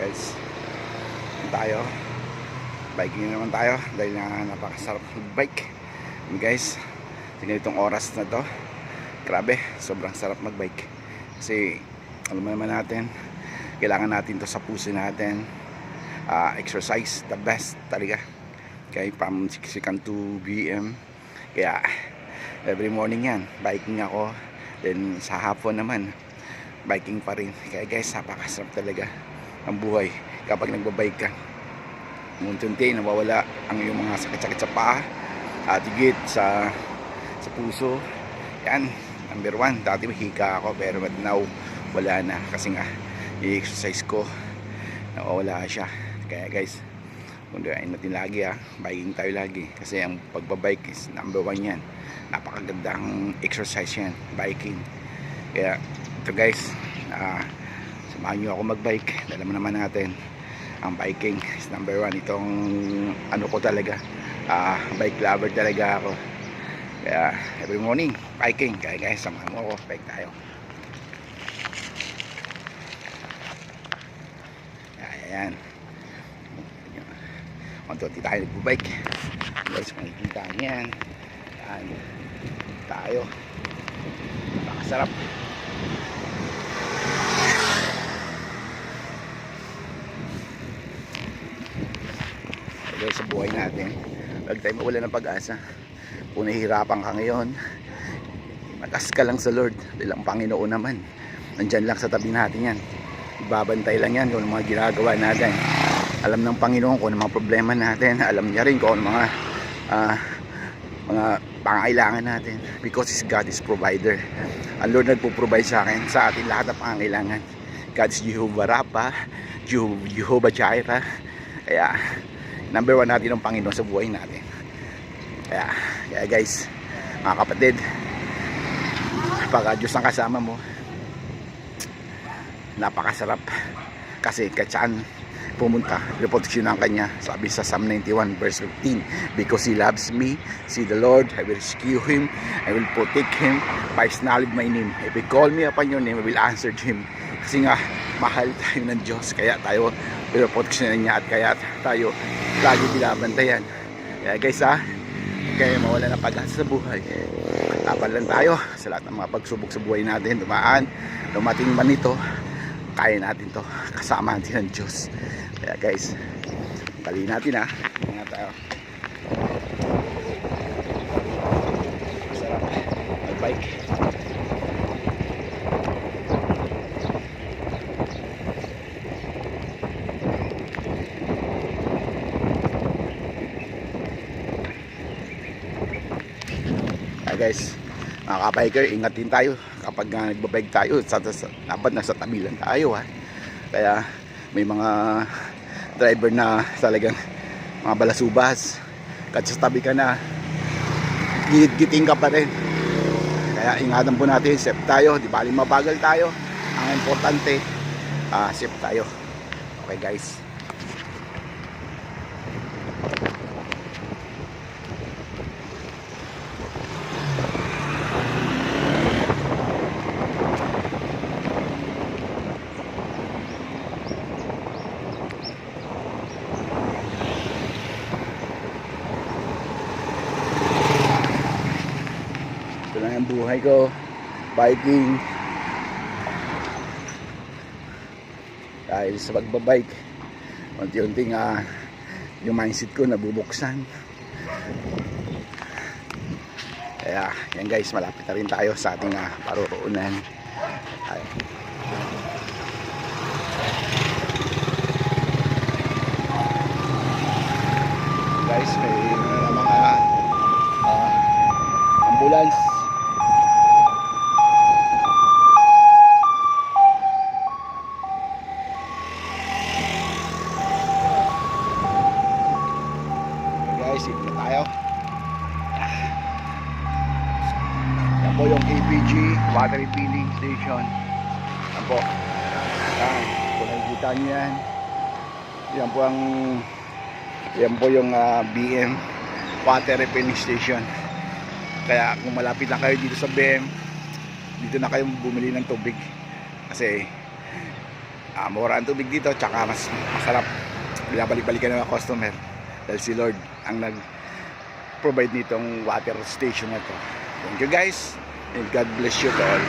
Guys, tayo biking naman tayo dahil napakasarap mag-bike. Guys, tingnan itong oras na to, grabe, sobrang sarap mag-bike kasi alam naman natin, kailangan natin to sa puso natin. Exercise, the best talaga. Okay, from 6 to PM. Kaya every morning yan, biking ako. Then sa hapon naman, biking pa rin. Kaya guys, napakasarap talaga ang buhay kapag nagbabike ka. Unti-unti nawawala ang iyong mga sakit-sakit sa paa, tigit sa puso. Yan, number 1. Dati mahika ako pero now wala na kasi nga i-exercise ko, nawawala siya. Kaya guys, kundain natin lagi, biking tayo lagi kasi ang pagbabike is number 1 yan. Napakagandang exercise yan, biking. Kaya ito guys, samahan nyo ako magbike. Alam naman natin, ang biking is number 1. Itong ano ko talaga, bike lover talaga ako. Kaya every morning biking. Kaya guys, samahan mo ako, bike tayo. Ayan, konti tayo nagbubike guys, makikita nyo yan. Ayan tayo, napakasarap. Sa buhay natin, huwag tayo mawala ng pag-asa. Kung nahihirapan ka ngayon, matas ka lang sa Lord dahil ang Panginoon naman nandyan lang sa tabi natin yan. Ibabantay lang yan kung mga ginagawa natin. Alam ng Panginoon kung ano mga problema natin, alam niya rin kung ano mga pangailangan natin, because God is provider. Ang Lord nagpo-provide sa atin lahat ng pangailangan. God is Jehovah Rapha, Jehovah Jireh. Kaya number 1 natin ang Panginoon sa buhay natin. Kaya guys, mga kapatid, pag Diyos ang kasama mo, napakasarap. Kasi kahit saan pumunta, reproteksyon ng Kanya. Sabi sa Psalm 91 verse 15, because He loves me, see the Lord, I will rescue Him, I will protect Him, by His knowledge my name. If He call me upon your name, I will answer Him. Kasi nga, mahal tayo ng Diyos, kaya tayo pinoproteksyonan niya at kaya tayo lagi binabantayan. Kaya guys, kaya mawala na pag-asa sa buhay, laban lang tayo sa lahat ng mga pagsubok sa buhay natin. Dumating man ito, kaya natin to, kasama natin ng Diyos. Kaya guys, bali natin ingat tayo. Masarap mag-bike. Guys, mga ka-biker, ingat din tayo kapag nagbabike tayo. Dapat nasa tabi lang tayo, Kaya may mga driver na talagang mga balasubas, kahit sa tabi ka na, giting ka pa rin. Kaya ingatan po natin, safe tayo, di bali mabagal tayo, ang importante safe tayo. Okay guys, ang buhay ko, biking. Dahil sa pagbabike, unti-unti yung mindset ko nabubuksan. Kaya yan guys, malapit na rin tayo sa ating paroroonan. Guys, may mga ambulance. Ito na tayo. Yan po yung KPG water refilling station. Yan po. Yan, kung nakikita nyo yan, yan po yung BM water refilling station. Kaya kung malapit lang kayo dito sa BM, dito na kayo bumili ng tubig kasi mura ang tubig dito, tsaka mas masarap. Binabalik-balikan ng mga customer dahil si Lord ang nag-provide nitong water station na to. Thank you guys, and God bless you all.